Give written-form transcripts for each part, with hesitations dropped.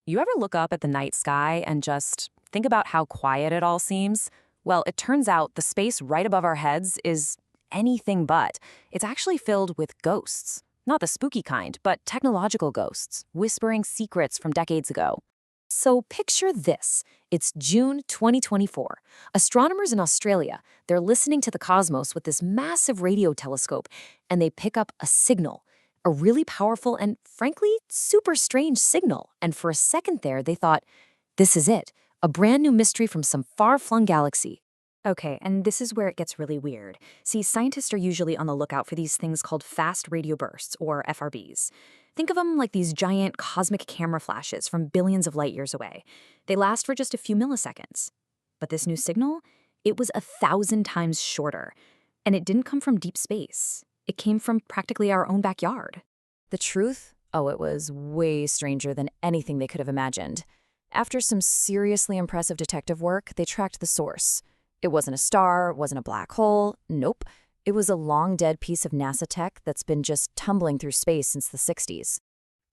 You ever look up at the night sky and just think about how quiet it all seems? Well, it turns out the space right above our heads is anything but. It's actually filled with ghosts. Not the spooky kind, but technological ghosts, whispering secrets from decades ago. So picture this. It's June 2024. Astronomers in Australia, they're listening to the cosmos with this massive radio telescope, and they pick up a signal. A really powerful and, frankly, super strange signal. And for a second there, they thought, this is it, a brand new mystery from some far-flung galaxy. Okay, and this is where it gets really weird. See, scientists are usually on the lookout for these things called fast radio bursts, or FRBs. Think of them like these giant cosmic camera flashes from billions of light years away. They last for just a few milliseconds. But this new signal, it was 1,000 times shorter. And it didn't come from deep space. It came from practically our own backyard. The truth? Oh, it was way stranger than anything they could have imagined. After some seriously impressive detective work, they tracked the source. It wasn't a star, wasn't a black hole, nope. It was a long-dead piece of NASA tech that's been just tumbling through space since the 60s.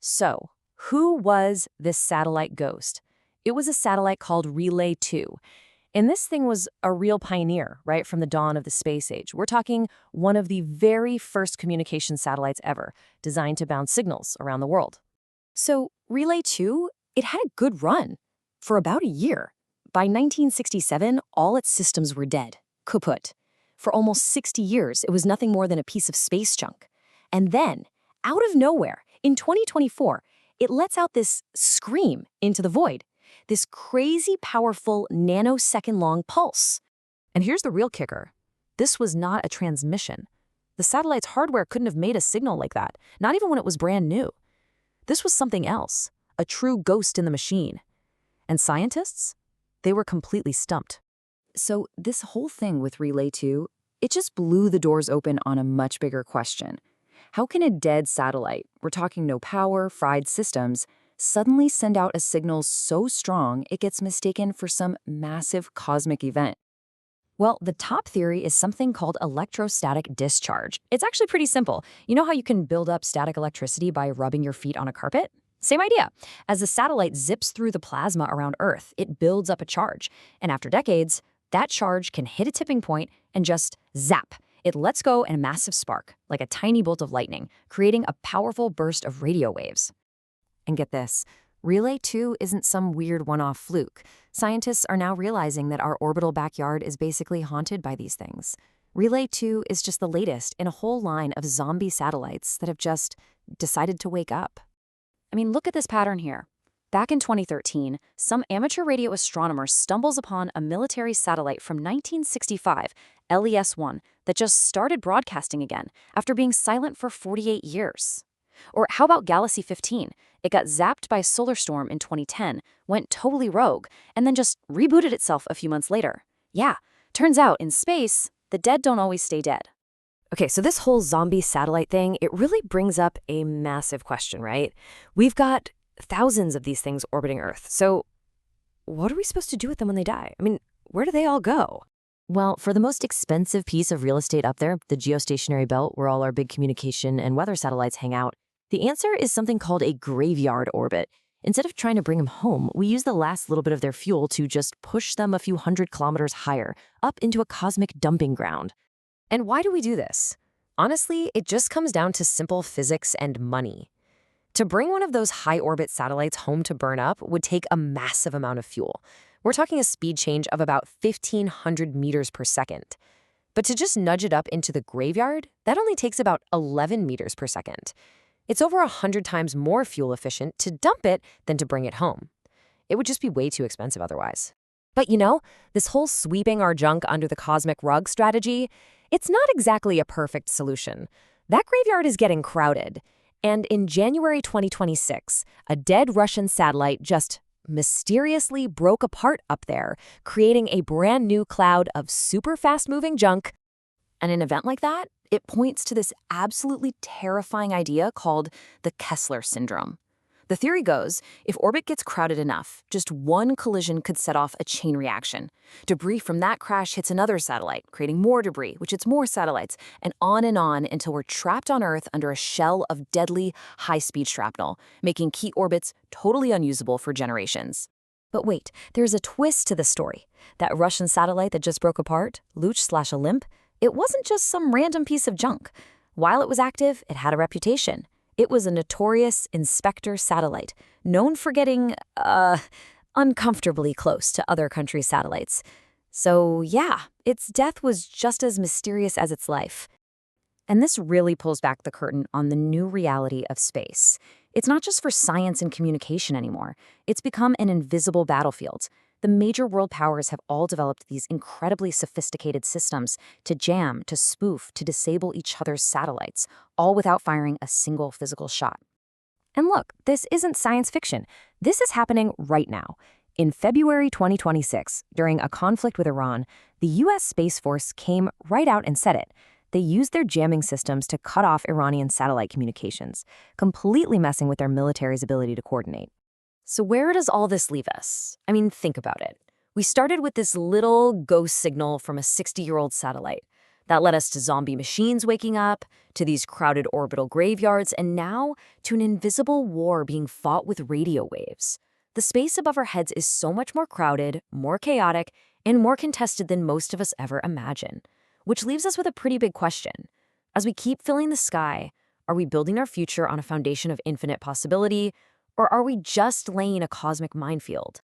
So, who was this satellite ghost? It was a satellite called Relay 2. And this thing was a real pioneer, right, from the dawn of the space age. We're talking one of the very first communication satellites ever, designed to bounce signals around the world. So Relay 2, it had a good run for about a year. By 1967, all its systems were dead, kaput. For almost 60 years, it was nothing more than a piece of space junk. And then, out of nowhere, in 2024, it lets out this scream into the void. This crazy powerful nanosecond-long pulse. And here's the real kicker. This was not a transmission. The satellite's hardware couldn't have made a signal like that, not even when it was brand new. This was something else, a true ghost in the machine. And scientists? They were completely stumped. So this whole thing with Relay 2, it just blew the doors open on a much bigger question. How can a dead satellite, we're talking no power, fried systems, suddenly send out a signal so strong it gets mistaken for some massive cosmic event? Well, the top theory is something called electrostatic discharge. It's actually pretty simple. You know how you can build up static electricity by rubbing your feet on a carpet? Same idea. As the satellite zips through the plasma around Earth, it builds up a charge. And after decades, that charge can hit a tipping point and just zap. It lets go in a massive spark, like a tiny bolt of lightning, creating a powerful burst of radio waves. And get this, Relay 2 isn't some weird one-off fluke. Scientists are now realizing that our orbital backyard is basically haunted by these things. Relay 2 is just the latest in a whole line of zombie satellites that have just decided to wake up. I mean, look at this pattern here. Back in 2013, some amateur radio astronomer stumbles upon a military satellite from 1965, LES-1, that just started broadcasting again after being silent for 48 years. Or how about Galaxy 15? It got zapped by a solar storm in 2010, went totally rogue, and then just rebooted itself a few months later. Yeah, turns out in space, the dead don't always stay dead. Okay, so this whole zombie satellite thing, it really brings up a massive question, right? We've got thousands of these things orbiting Earth, so what are we supposed to do with them when they die? I mean, where do they all go? Well, for the most expensive piece of real estate up there, the geostationary belt where all our big communication and weather satellites hang out, the answer is something called a graveyard orbit. Instead of trying to bring them home, we use the last little bit of their fuel to just push them a few hundred kilometers higher, up into a cosmic dumping ground. And why do we do this? Honestly, it just comes down to simple physics and money. To bring one of those high-orbit satellites home to burn up would take a massive amount of fuel. We're talking a speed change of about 1,500 meters per second. But to just nudge it up into the graveyard, that only takes about 11 meters per second. It's over 100 times more fuel efficient to dump it than to bring it home. It would just be way too expensive otherwise. But you know, this whole sweeping our junk under the cosmic rug strategy, it's not exactly a perfect solution. That graveyard is getting crowded. And in January 2026, a dead Russian satellite just mysteriously broke apart up there, creating a brand new cloud of super fast-moving junk. And an event like that, it points to this absolutely terrifying idea called the Kessler syndrome. The theory goes, if orbit gets crowded enough, just one collision could set off a chain reaction. Debris from that crash hits another satellite, creating more debris, which hits more satellites, and on until we're trapped on Earth under a shell of deadly, high-speed shrapnel, making key orbits totally unusable for generations. But wait, there's a twist to the story. That Russian satellite that just broke apart, Luch/Olymp, it wasn't just some random piece of junk. While it was active, it had a reputation. It was a notorious inspector satellite, known for getting, uncomfortably close to other countries' satellites. So yeah, its death was just as mysterious as its life. And this really pulls back the curtain on the new reality of space. It's not just for science and communication anymore. It's become an invisible battlefield. The major world powers have all developed these incredibly sophisticated systems to jam, to spoof, to disable each other's satellites, all without firing a single physical shot. And look, this isn't science fiction. This is happening right now. In February 2026, during a conflict with Iran, the U.S. Space Force came right out and said it. They used their jamming systems to cut off Iranian satellite communications, completely messing with their military's ability to coordinate. So where does all this leave us? I mean, think about it. We started with this little ghost signal from a 60-year-old satellite. That led us to zombie machines waking up, to these crowded orbital graveyards, and now to an invisible war being fought with radio waves. The space above our heads is so much more crowded, more chaotic, and more contested than most of us ever imagine. Which leaves us with a pretty big question. As we keep filling the sky, are we building our future on a foundation of infinite possibility, or are we just laying a cosmic minefield?